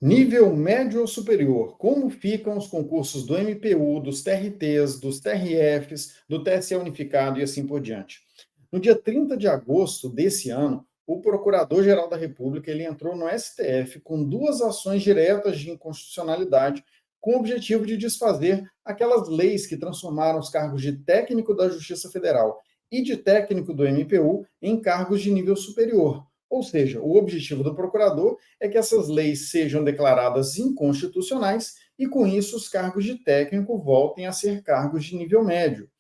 Nível médio ou superior, como ficam os concursos do MPU, dos TRTs, dos TRFs, do TSE Unificado e assim por diante? No dia 30 de agosto desse ano, o Procurador-Geral da República ele entrou no STF com duas ações diretas de inconstitucionalidade, com o objetivo de desfazer aquelas leis que transformaram os cargos de técnico da Justiça Federal e de técnico do MPU em cargos de nível superior. Ou seja, o objetivo do procurador é que essas leis sejam declaradas inconstitucionais e, com isso, os cargos de técnico voltem a ser cargos de nível médio.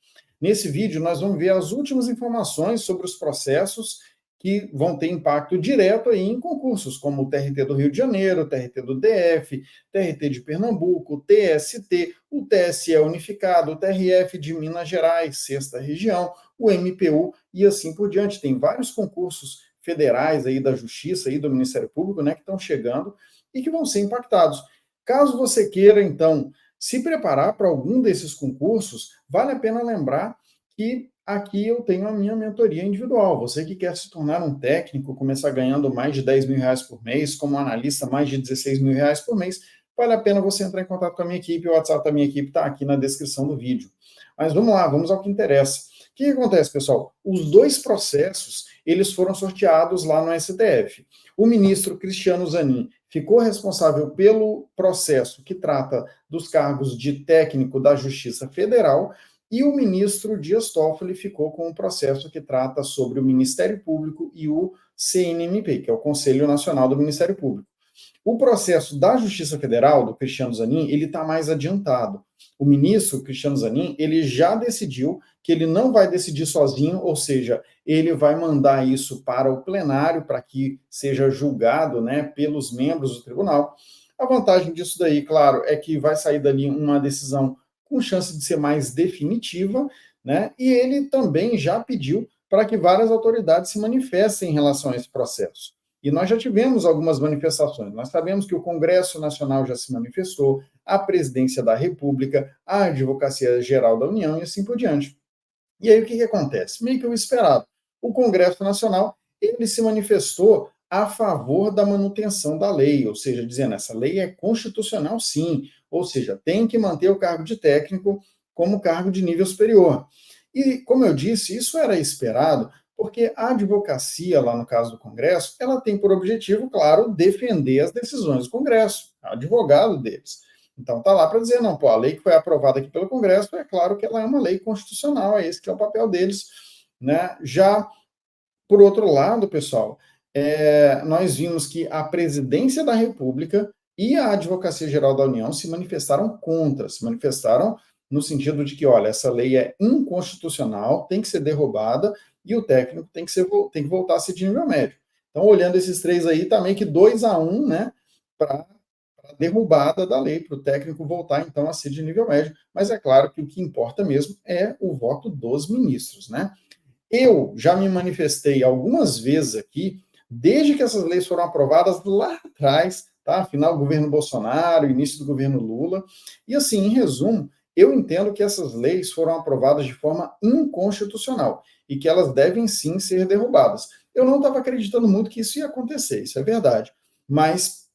Nesse vídeo, nós vamos ver as últimas informações sobre os processos que vão ter impacto direto aí em concursos, como o TRT do Rio de Janeiro, o TRT do DF, TRT de Pernambuco, o TST, o TSE Unificado, o TRF de Minas Gerais, sexta região, o MPU e assim por diante. Tem vários concursos federais aí da Justiça e do Ministério Público, né, que estão chegando e que vão ser impactados. Caso você queira, então, se preparar para algum desses concursos, vale a pena lembrar que aqui eu tenho a minha mentoria individual. Você que quer se tornar um técnico, começar ganhando mais de 10 mil reais por mês, como analista mais de 16 mil reais por mês, vale a pena você entrar em contato com a minha equipe. O WhatsApp da minha equipe está aqui na descrição do vídeo. Mas vamos lá, vamos ao que interessa. O que acontece, pessoal? Os dois processos, eles foram sorteados lá no STF. O ministro Cristiano Zanin ficou responsável pelo processo que trata dos cargos de técnico da Justiça Federal e o ministro Dias Toffoli ficou com o processo que trata sobre o Ministério Público e o CNMP, que é o Conselho Nacional do Ministério Público. O processo da Justiça Federal, do Cristiano Zanin, ele está mais adiantado. O ministro Cristiano Zanin, ele já decidiu que ele não vai decidir sozinho, ou seja, ele vai mandar isso para o plenário para que seja julgado, né, pelos membros do tribunal. A vantagem disso daí, claro, é que vai sair dali uma decisão com chance de ser mais definitiva, né? E ele também já pediu para que várias autoridades se manifestem em relação a esse processo. E nós já tivemos algumas manifestações. Nós sabemos que o Congresso Nacional já se manifestou, a Presidência da República, a Advocacia Geral da União e assim por diante. E aí o que acontece? Meio que o esperado. O Congresso Nacional, ele se manifestou a favor da manutenção da lei, ou seja, dizendo essa lei é constitucional sim, ou seja, tem que manter o cargo de técnico como cargo de nível superior. E, como eu disse, isso era esperado, porque a advocacia, lá no caso do Congresso, ela tem por objetivo, claro, defender as decisões do Congresso, advogado deles. Então tá lá para dizer, não, pô, a lei que foi aprovada aqui pelo Congresso, é claro que ela é uma lei constitucional, é esse que é o papel deles, né? Já, por outro lado, pessoal, nós vimos que a Presidência da República e a Advocacia Geral da União se manifestaram contra, se manifestaram no sentido de que, olha, essa lei é inconstitucional, tem que ser derrubada e o técnico tem que voltar a ser de nível médio. Então, olhando esses três aí, tá meio que 2-1, né, para a derrubada da lei, para o técnico voltar, então, a ser de nível médio. Mas é claro que o que importa mesmo é o voto dos ministros, né? Eu já me manifestei algumas vezes aqui, desde que essas leis foram aprovadas lá atrás, tá? Final do governo Bolsonaro, início do governo Lula. E assim, em resumo, eu entendo que essas leis foram aprovadas de forma inconstitucional e que elas devem sim ser derrubadas. Eu não estava acreditando muito que isso ia acontecer, isso é verdade. Mas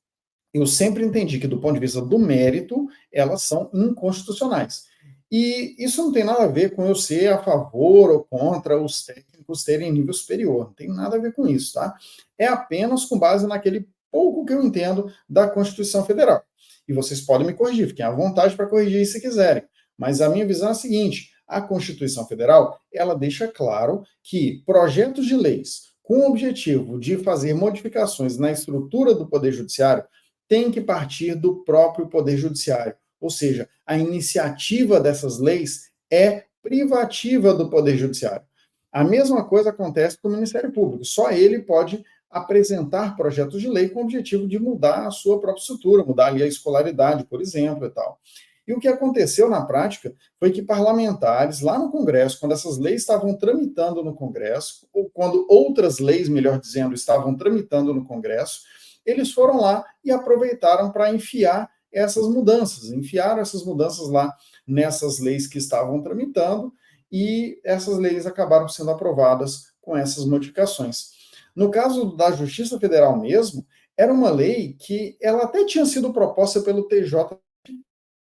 eu sempre entendi que, do ponto de vista do mérito, elas são inconstitucionais. E isso não tem nada a ver com eu ser a favor ou contra os técnicos terem nível superior. Não tem nada a ver com isso, tá? É apenas com base naquele pouco que eu entendo da Constituição Federal. E vocês podem me corrigir, fiquem à vontade para corrigir se quiserem. Mas a minha visão é a seguinte: a Constituição Federal, ela deixa claro que projetos de leis com o objetivo de fazer modificações na estrutura do Poder Judiciário tem que partir do próprio Poder Judiciário. Ou seja, a iniciativa dessas leis é privativa do Poder Judiciário. A mesma coisa acontece com o Ministério Público. Só ele pode apresentar projetos de lei com o objetivo de mudar a sua própria estrutura, mudar ali a escolaridade, por exemplo, e tal. E o que aconteceu na prática foi que parlamentares, lá no Congresso, quando essas leis estavam tramitando no Congresso, ou quando outras leis, melhor dizendo, estavam tramitando no Congresso, eles foram lá e aproveitaram para enfiaram essas mudanças lá nessas leis que estavam tramitando, e essas leis acabaram sendo aprovadas com essas modificações. No caso da Justiça Federal mesmo, era uma lei que ela até tinha sido proposta pelo TJ,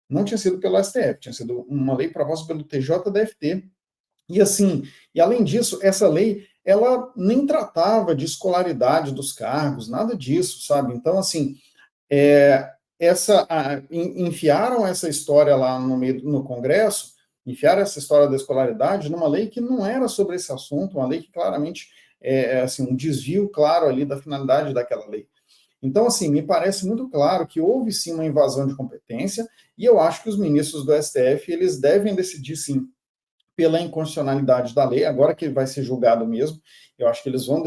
não tinha sido pelo STF, tinha sido uma lei proposta pelo TJDFT. E assim, e além disso, essa lei, ela nem tratava de escolaridade dos cargos, nada disso, sabe? Então, assim, enfiaram essa história lá no Congresso, enfiaram essa história da escolaridade numa lei que não era sobre esse assunto, uma lei que claramente assim, um desvio claro ali da finalidade daquela lei. Então, assim, me parece muito claro que houve sim uma invasão de competência, e eu acho que os ministros do STF, eles devem decidir sim pela inconstitucionalidade da lei, agora que vai ser julgado mesmo, eu acho que eles vão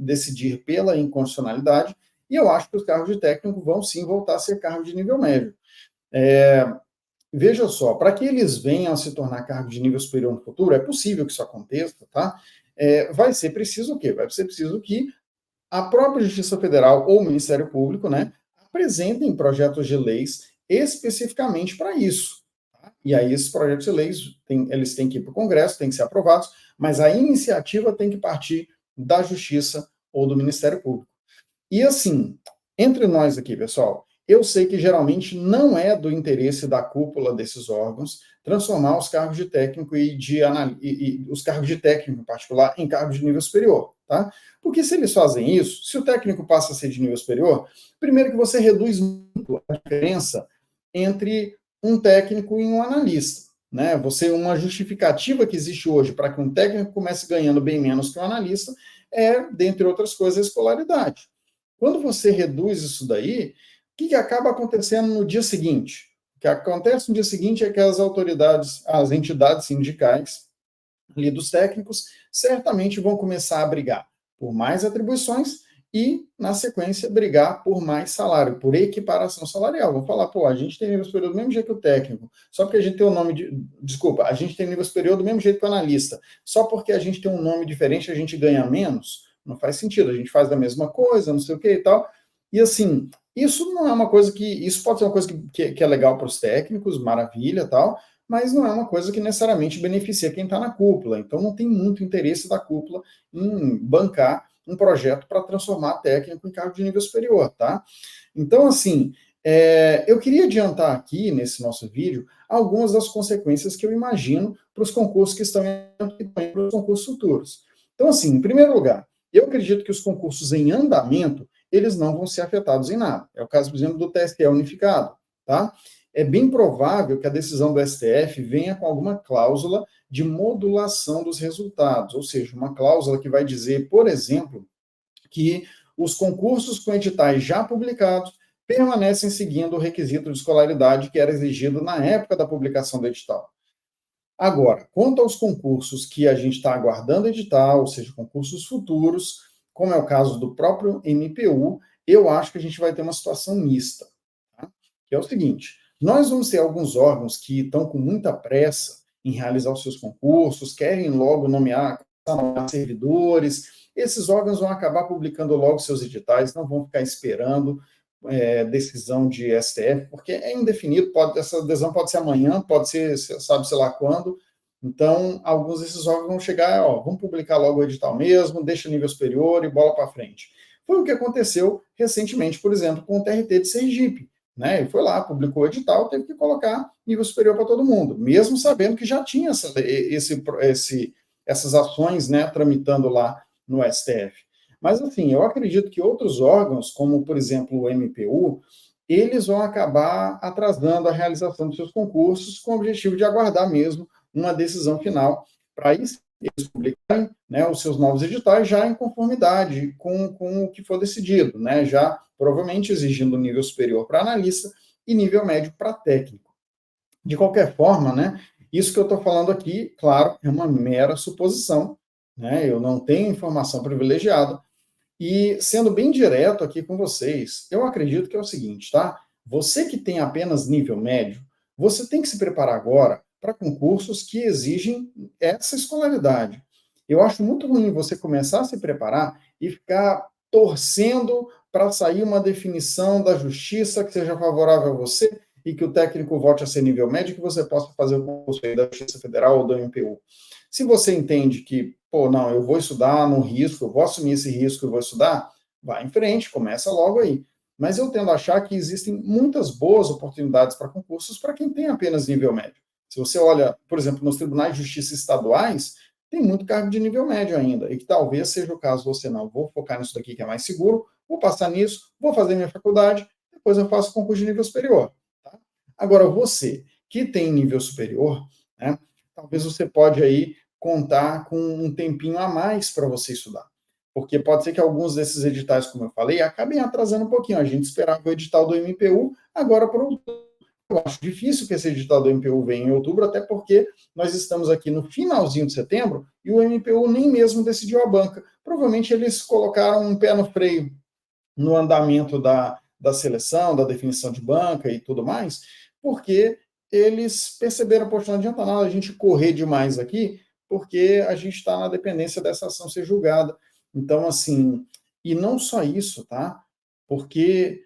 decidir pela inconstitucionalidade, e eu acho que os cargos de técnico vão sim voltar a ser cargos de nível médio. Veja só, para que eles venham a se tornar cargos de nível superior no futuro, é possível que isso aconteça, tá? Vai ser preciso o quê? Vai ser preciso que a própria Justiça Federal ou o Ministério Público, né, apresentem projetos de leis especificamente para isso. Tá? E aí esses projetos de leis, eles têm que ir para o Congresso, têm que ser aprovados, mas a iniciativa tem que partir da Justiça ou do Ministério Público. E assim, entre nós aqui, pessoal, eu sei que geralmente não é do interesse da cúpula desses órgãos transformar os cargos de técnico e os cargos de técnico em particular em cargos de nível superior, tá? Porque se eles fazem isso, se o técnico passa a ser de nível superior, primeiro que você reduz muito a diferença entre um técnico e um analista, né? Uma justificativa que existe hoje para que um técnico comece ganhando bem menos que um analista dentre outras coisas, a escolaridade. Quando você reduz isso daí, o que acaba acontecendo no dia seguinte? O que acontece no dia seguinte é que as autoridades, as entidades sindicais ali dos técnicos, certamente vão começar a brigar por mais atribuições e, na sequência, brigar por mais salário, por equiparação salarial. Vão falar, pô, a gente tem nível superior do mesmo jeito que o técnico, só porque a gente tem o nome de... Desculpa, a gente tem nível superior do mesmo jeito que o analista, só porque a gente tem um nome diferente, a gente ganha menos? Não faz sentido, a gente faz a mesma coisa, não sei o que e tal. E assim, isso não é uma coisa que... Isso pode ser uma coisa que é legal para os técnicos, maravilha tal, mas não é uma coisa que necessariamente beneficia quem está na cúpula. Então não tem muito interesse da cúpula em bancar um projeto para transformar técnico em cargo de nível superior, tá? Então, assim, eu queria adiantar aqui, nesse nosso vídeo, algumas das consequências que eu imagino para os concursos que estão e para os concursos futuros. Então, assim, em primeiro lugar, eu acredito que os concursos em andamento, eles não vão ser afetados em nada. É o caso, por exemplo, do TSE unificado, tá? É bem provável que a decisão do STF venha com alguma cláusula de modulação dos resultados, ou seja, uma cláusula que vai dizer, por exemplo, que os concursos com editais já publicados permanecem seguindo o requisito de escolaridade que era exigido na época da publicação do edital. Agora, quanto aos concursos que a gente está aguardando edital, ou seja, concursos futuros, como é o caso do próprio MPU, eu acho que a gente vai ter uma situação mista, tá? Que é o seguinte, nós vamos ter alguns órgãos que estão com muita pressa em realizar os seus concursos, querem logo nomear servidores, esses órgãos vão acabar publicando logo seus editais, não vão ficar esperando decisão de STF, porque é indefinido, essa decisão pode ser amanhã, pode ser, sabe-se lá quando, então alguns desses órgãos vão chegar, vamos publicar logo o edital mesmo, deixa nível superior e bola para frente. Foi o que aconteceu recentemente, por exemplo, com o TRT de Sergipe, né? Ele foi lá, publicou o edital, teve que colocar nível superior para todo mundo, mesmo sabendo que já tinha essas ações, né, tramitando lá no STF. Mas, assim, eu acredito que outros órgãos, como, por exemplo, o MPU, eles vão acabar atrasando a realização dos seus concursos com o objetivo de aguardar mesmo uma decisão final para eles publicarem, né, os seus novos editais já em conformidade com o que for decidido, né, já provavelmente exigindo nível superior para analista e nível médio para técnico. De qualquer forma, né, isso que eu estou falando aqui, claro, é uma mera suposição, né, eu não tenho informação privilegiada, e sendo bem direto aqui com vocês, eu acredito que é o seguinte, tá? Você que tem apenas nível médio, você tem que se preparar agora para concursos que exigem essa escolaridade. Eu acho muito ruim você começar a se preparar e ficar torcendo para sair uma definição da justiça que seja favorável a você e que o técnico volte a ser nível médio e que você possa fazer o concurso aí da Justiça Federal ou do MPU. Se você entende que, pô, não, eu vou estudar no risco, eu vou assumir esse risco e vou estudar, vai em frente, começa logo aí. mas eu tendo a achar que existem muitas boas oportunidades para concursos para quem tem apenas nível médio. Se você olha, por exemplo, nos tribunais de justiça estaduais, tem muito cargo de nível médio ainda, e que talvez seja o caso você não. Vou focar nisso daqui que é mais seguro, vou passar nisso, vou fazer minha faculdade, depois eu faço concurso de nível superior. Tá? Agora, você que tem nível superior, né, talvez você pode aí contar com um tempinho a mais para você estudar. Porque pode ser que alguns desses editais, como eu falei, acabem atrasando um pouquinho. A gente esperava o edital do MPU, agora para outubro. Eu acho difícil que esse edital do MPU venha em outubro, até porque nós estamos aqui no finalzinho de setembro e o MPU nem mesmo decidiu a banca. Provavelmente eles colocaram um pé no freio no andamento da seleção, da definição de banca e tudo mais, porque eles perceberam, poxa, não adianta nada a gente correr demais aqui, porque a gente está na dependência dessa ação ser julgada. Então, assim, e não só isso, tá? Porque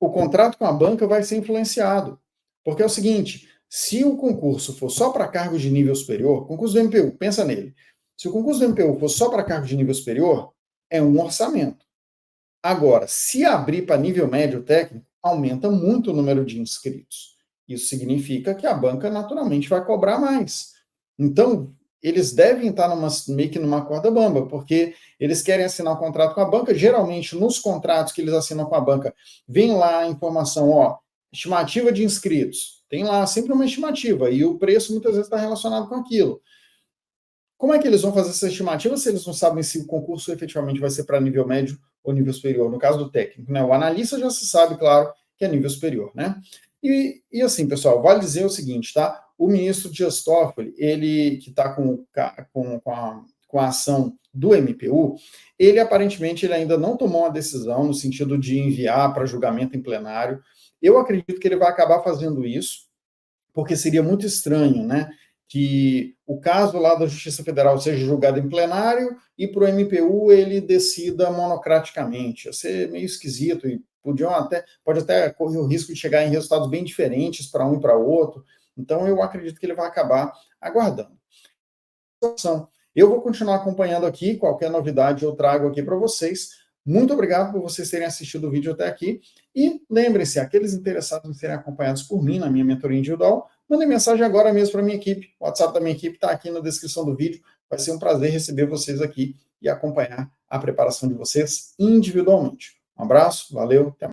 o contrato com a banca vai ser influenciado. Porque é o seguinte, se o concurso for só para cargos de nível superior, concurso do MPU, pensa nele. Se o concurso do MPU for só para cargos de nível superior, é um orçamento. Agora, se abrir para nível médio técnico, aumenta muito o número de inscritos. Isso significa que a banca naturalmente vai cobrar mais. Então, eles devem estar meio que numa corda bamba, porque eles querem assinar um contrato com a banca. Geralmente, nos contratos que eles assinam com a banca, vem lá a informação, ó, estimativa de inscritos. Tem lá sempre uma estimativa, e o preço muitas vezes está relacionado com aquilo. Como é que eles vão fazer essa estimativa se eles não sabem se o concurso efetivamente vai ser para nível médio ou nível superior? No caso do técnico, né? O analista já se sabe, claro, que é nível superior, né? E assim, pessoal, vale dizer o seguinte, tá? O ministro Dias Toffoli, ele que está com a ação do MPU, ele aparentemente ele ainda não tomou uma decisão no sentido de enviar para julgamento em plenário. Eu acredito que ele vai acabar fazendo isso, porque seria muito estranho, né? Que o caso lá da Justiça Federal seja julgado em plenário e para o MPU ele decida monocraticamente. Ia ser meio esquisito e pode até correr o risco de chegar em resultados bem diferentes para um e para outro. Então eu acredito que ele vai acabar aguardando. Eu vou continuar acompanhando aqui, qualquer novidade eu trago aqui para vocês. Muito obrigado por vocês terem assistido o vídeo até aqui. E lembrem-se, aqueles interessados em serem acompanhados por mim na minha mentoria individual, mandem mensagem agora mesmo para a minha equipe. O WhatsApp da minha equipe está aqui na descrição do vídeo. Vai ser um prazer receber vocês aqui e acompanhar a preparação de vocês individualmente. Um abraço, valeu, até mais.